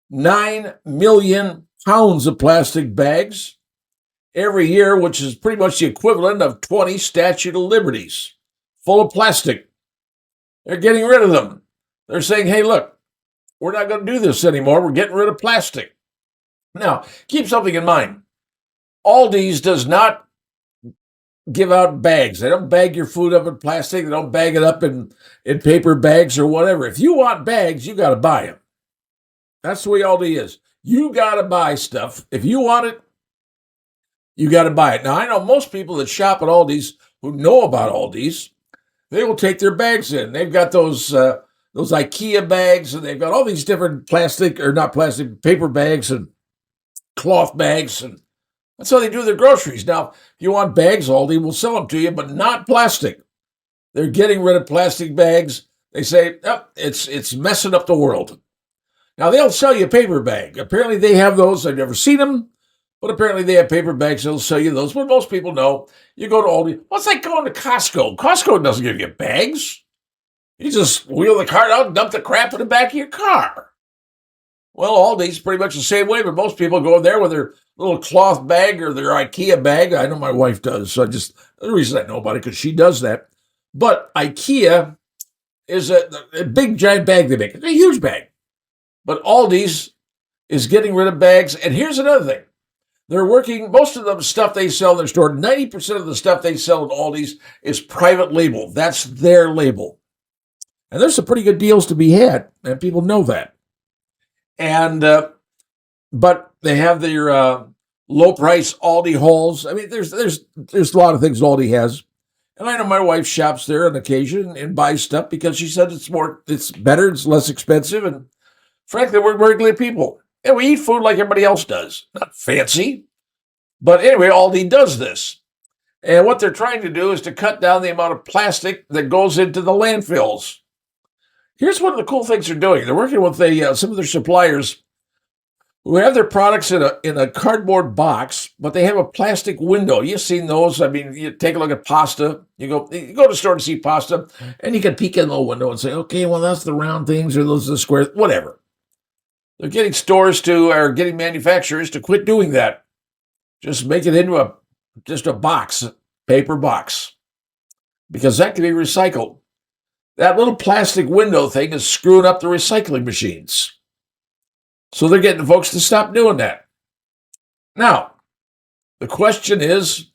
9 million pounds of plastic bags every year, which is pretty much the equivalent of 20 Statue of Liberties full of plastic. They're getting rid of them. They're saying, hey, look, we're not going to do this anymore. We're getting rid of plastic. Now, keep something in mind. Aldi's does not give out bags. They don't bag your food up in plastic. They don't bag it up in paper bags or whatever. If you want bags, you got to buy them. That's the way Aldi is. You got to buy stuff. If you want it, you got to buy it. Now, I know most people that shop at Aldi's who know about Aldi's, they will take their bags in. They've got those IKEA bags, and they've got all these different paper bags and cloth bags, and that's how they do their groceries. Now, if you want bags, Aldi will sell them to you, but not plastic. They're getting rid of plastic bags. They say, oh, it's messing up the world. Now, they'll sell you a paper bag. Apparently, they have those. I've never seen them, but apparently they have paper bags. They'll sell you those. But most people know you go to Aldi. Well, it's like going to Costco. Costco doesn't give you bags. You just wheel the cart out and dump the crap in the back of your car. Well, Aldi's pretty much the same way, but most people go there with their little cloth bag or their IKEA bag. I know my wife does, so the reason I know about it because she does that. But IKEA is a big, giant bag they make. It's a huge bag. But Aldi's is getting rid of bags. And here's another thing. They're working, most of the stuff they sell in their store, 90% of the stuff they sell at Aldi's is private label. That's their label. And there's some pretty good deals to be had, and people know that. And but they have their low price Aldi hauls. I mean, there's a lot of things Aldi has, and I know my wife shops there on occasion and buys stuff because she said it's better, it's less expensive, and frankly, we're regular people, and we eat food like everybody else does. Not fancy, but anyway, Aldi does this, and what they're trying to do is to cut down the amount of plastic that goes into the landfills. Here's one of the cool things they're doing. They're working with some of their suppliers who have their products in a cardboard box, but they have a plastic window. You've seen those. I mean, you take a look at pasta. You go to the store to see pasta, and you can peek in the window and say, okay, well, that's the round things or those are the square, whatever. They're getting getting manufacturers to quit doing that. Just make it into just a box, paper box, because that can be recycled. That little plastic window thing is screwing up the recycling machines. So they're getting folks to stop doing that. Now, the question is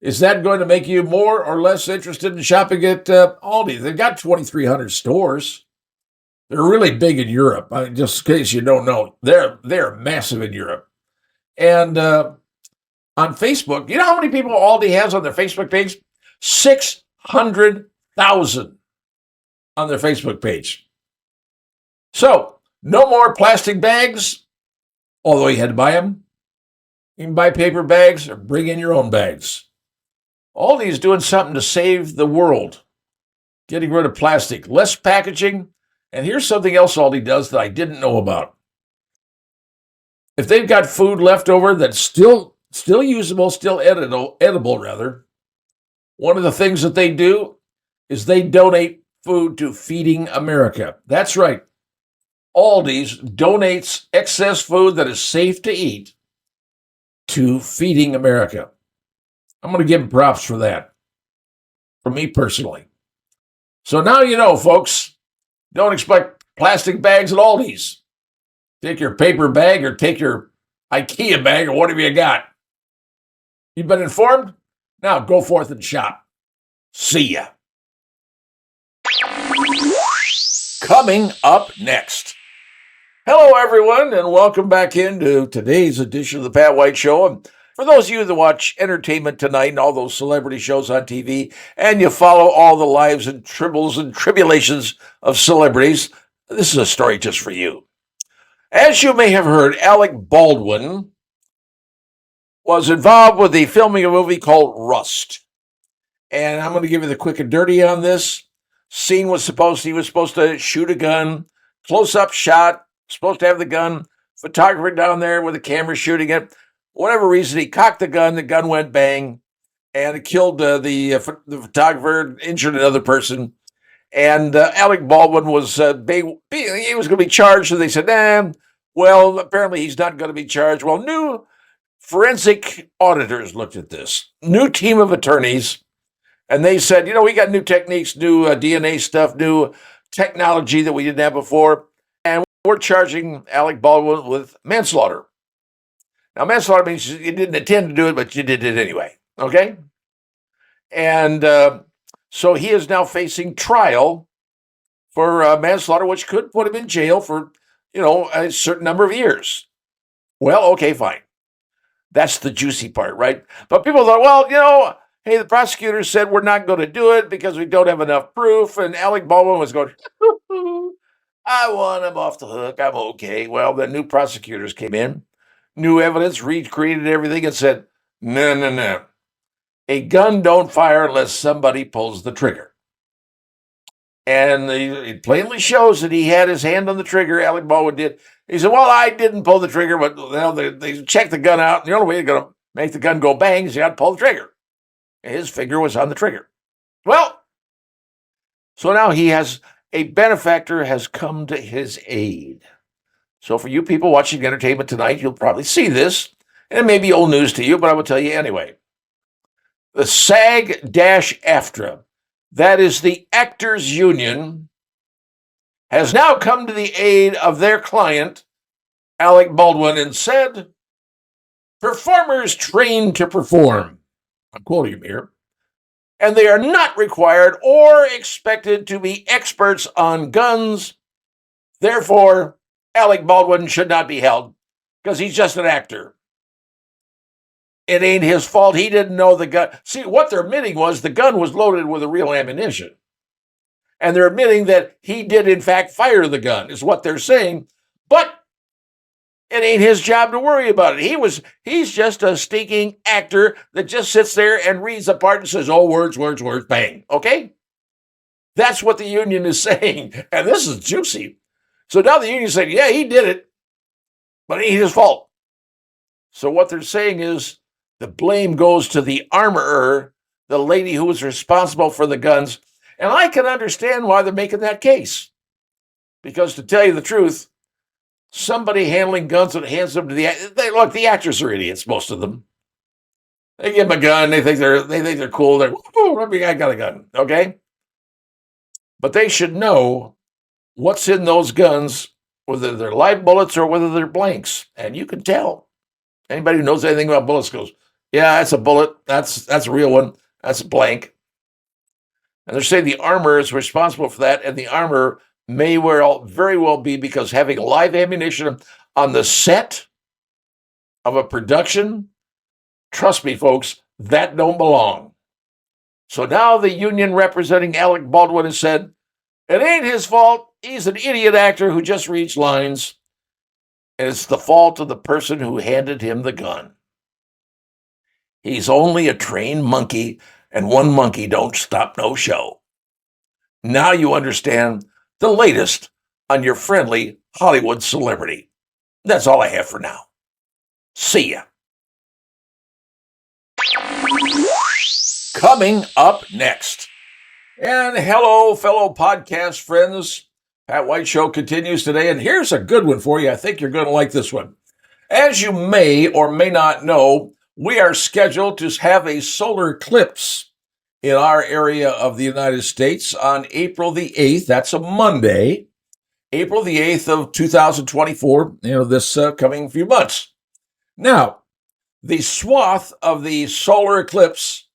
that going to make you more or less interested in shopping at Aldi? They've got 2,300 stores. They're really big in Europe. Just in case you don't know, they're massive in Europe. And on Facebook, you know how many people Aldi has on their Facebook page? 600,000. On their Facebook page. So, no more plastic bags, although you had to buy them. You can buy paper bags or bring in your own bags. Aldi is doing something to save the world, getting rid of plastic, less packaging, and here's something else Aldi does that I didn't know about. If they've got food left over that's still usable, still edible rather, one of the things that they do is they donate food to Feeding America. That's right. Aldi's donates excess food that is safe to eat to Feeding America. I'm going to give them props for that, for me personally. So now you know, folks, don't expect plastic bags at Aldi's. Take your paper bag or take your IKEA bag or whatever you got. You've been informed? Now go forth and shop. See ya. Coming up next. Hello, everyone, and welcome back into today's edition of the Pat White Show. And for those of you that watch Entertainment Tonight and all those celebrity shows on TV, and you follow all the lives and tribbles and tribulations of celebrities, this is a story just for you. As you may have heard, Alec Baldwin was involved with the filming of a movie called Rust. And I'm going to give you the quick and dirty on this. Scene was he was supposed to shoot a gun, close-up shot, supposed to have the gun, photographer down there with a camera shooting it. Whatever reason, he cocked the gun went bang, and it killed the photographer, injured another person. And Alec Baldwin was, he was going to be charged, and they said, well, apparently he's not going to be charged. Well, new forensic auditors looked at this, new team of attorneys, and they said, we got new techniques, new DNA stuff, new technology that we didn't have before, and we're charging Alec Baldwin with manslaughter. Now, manslaughter means you didn't intend to do it, but you did it anyway, okay? And so he is now facing trial for manslaughter, which could put him in jail for, a certain number of years. Well, okay, fine. That's the juicy part, right? But people thought, well, hey, the prosecutor said we're not going to do it because we don't have enough proof. And Alec Baldwin was going, I want him off the hook. I'm okay. Well, the new prosecutors came in, new evidence, recreated everything, and said, no. A gun don't fire unless somebody pulls the trigger. And it plainly shows that he had his hand on the trigger. Alec Baldwin did. He said, well, I didn't pull the trigger, but they checked the gun out. And the only way you're going to make the gun go bang is you got to pull the trigger. And his finger was on the trigger. Well, so now a benefactor has come to his aid. So for you people watching Entertainment Tonight, you'll probably see this. And it may be old news to you, but I will tell you anyway. The SAG-AFTRA, that is the Actors Union, has now come to the aid of their client, Alec Baldwin, and said, performers trained to perform, I'm quoting him here, and they are not required or expected to be experts on guns. Therefore, Alec Baldwin should not be held because he's just an actor. It ain't his fault. He didn't know the gun. See, what they're admitting was the gun was loaded with a real ammunition. And they're admitting that he did, in fact, fire the gun, is what they're saying. But it ain't his job to worry about it. He's just a stinking actor that just sits there and reads the part and says, oh, words, bang. Okay? That's what the union is saying. And this is juicy. So now the union is saying, yeah, he did it, but it ain't his fault. So what they're saying is, the blame goes to the armorer, the lady who was responsible for the guns. And I can understand why they're making that case. Because to tell you the truth, somebody handling guns that hands them to the actors are idiots, most of them. They give them a gun, they think they're cool, I got a gun, okay? But they should know what's in those guns, whether they're live bullets or whether they're blanks. And you can tell. Anybody who knows anything about bullets goes, yeah, that's a bullet. That's a real one. That's a blank. And they're saying the armorer is responsible for that, and the armorer may very well be because having live ammunition on the set of a production, trust me, folks, that don't belong. So now the union representing Alec Baldwin has said, it ain't his fault. He's an idiot actor who just reads lines. And it's the fault of the person who handed him the gun. He's only a trained monkey, and one monkey don't stop no show. Now you understand the latest on your friendly Hollywood celebrity. That's all I have for now. See ya. Coming up next. And hello, fellow podcast friends. Pat White Show continues today, and here's a good one for you. I think you're going to like this one. As you may or may not know, we are scheduled to have a solar eclipse in our area of the United States on April the 8th. That's a Monday, April the 8th of 2024, this coming few months. Now, the swath of the solar eclipse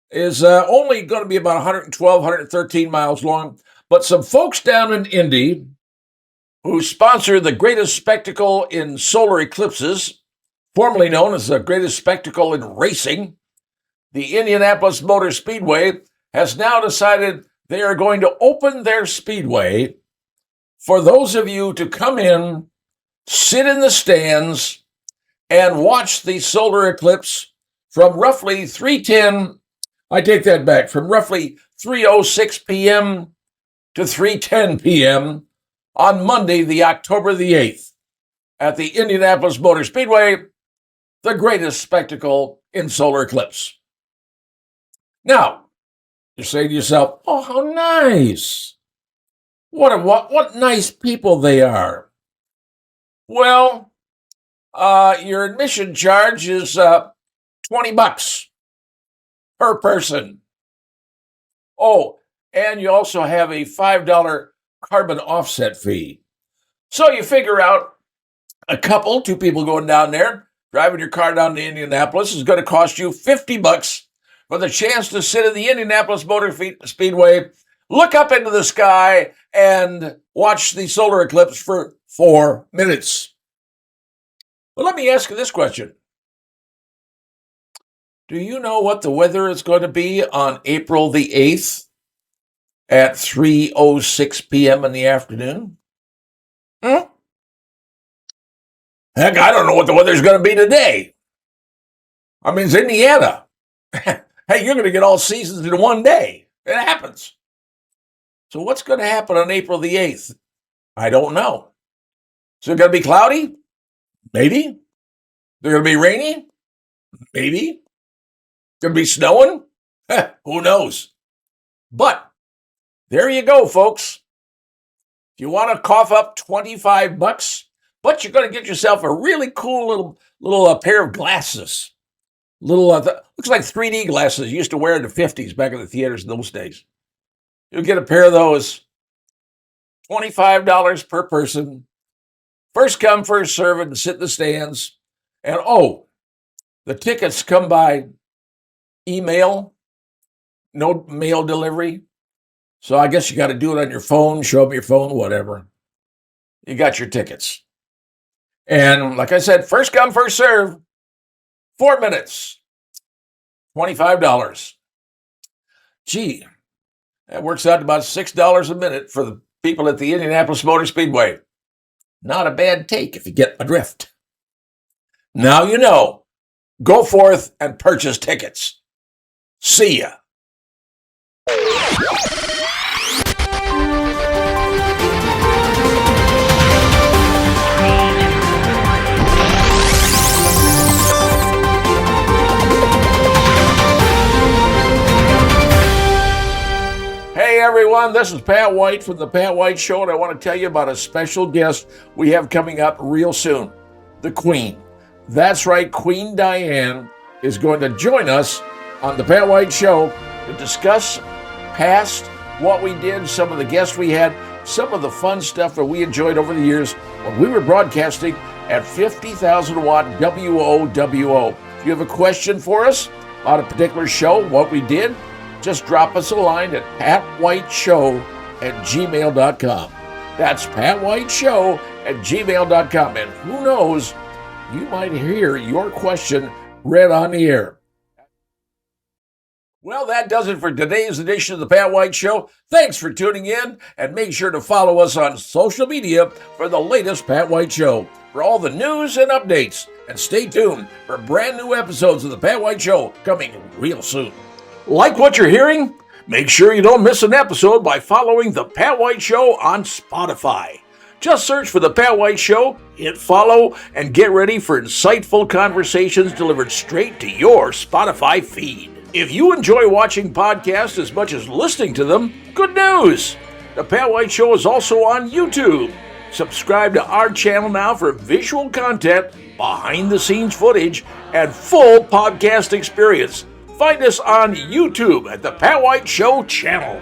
is only going to be about 112, 113 miles long, but some folks down in Indy who sponsor the greatest spectacle in solar eclipses, formerly known as the greatest spectacle in racing, the Indianapolis Motor Speedway, has now decided they are going to open their speedway for those of you to come in, sit in the stands, and watch the solar eclipse from roughly 3:10, I take that back, from roughly 3:06 p.m. to 3:10 p.m. on Monday, the October the 8th, at the Indianapolis Motor Speedway, the greatest spectacle in solar eclipse. Now, you're saying to yourself, oh, how nice. What nice people they are. Well, your admission charge is $20 per person. Oh, and you also have a $5 carbon offset fee. So you figure out two people going down there, driving your car down to Indianapolis is going to cost you $50 for the chance to sit in the Indianapolis Motor Speedway, look up into the sky, and watch the solar eclipse for 4 minutes. Well, let me ask you this question. Do you know what the weather is going to be on April the 8th at 3:06 p.m. in the afternoon? Heck, I don't know what the weather's going to be today. I mean, it's Indiana. Hey, you're going to get all seasons in one day. It happens. So what's going to happen on April the 8th? I don't know. Is it going to be cloudy? Maybe. Is it going to be rainy? Maybe. Going to be snowing? Who knows? But there you go, folks. If you want to cough up $25, but you're going to get yourself a really cool little pair of glasses. Looks like 3D glasses you used to wear in the 50s back in the theaters in those days. You'll get a pair of those. $25 per person. First come, first serve, and sit in the stands. And the tickets come by email, no mail delivery. So I guess you got to do it on your phone, show them your phone, whatever. You got your tickets. And like I said, first come, first serve, 4 minutes, $25. Gee, that works out to about $6 a minute for the people at the Indianapolis Motor Speedway. Not a bad take if you get my drift. Now you know. Go forth and purchase tickets. See ya. Hey everyone, this is Pat White from The Pat White Show, and I want to tell you about a special guest we have coming up real soon, the Queen. That's right, Queen Diane is going to join us on The Pat White Show to discuss past, what we did, some of the guests we had, some of the fun stuff that we enjoyed over the years when we were broadcasting at 50,000 watt WOWO. If you have a question for us on a particular show, what we did, just drop us a line at patwhiteshow@gmail.com. That's patwhiteshow@gmail.com. And who knows, you might hear your question read on the air. Well, that does it for today's edition of the Pat White Show. Thanks for tuning in, and make sure to follow us on social media for the latest Pat White Show for all the news and updates. And stay tuned for brand new episodes of the Pat White Show coming real soon. Like what you're hearing? Make sure you don't miss an episode by following The Pat White Show on Spotify. Just search for The Pat White Show, hit follow, and get ready for insightful conversations delivered straight to your Spotify feed. If you enjoy watching podcasts as much as listening to them, good news! The Pat White Show is also on YouTube. Subscribe to our channel now for visual content, behind-the-scenes footage, and full podcast experience. Find us on YouTube at the Pat White Show channel.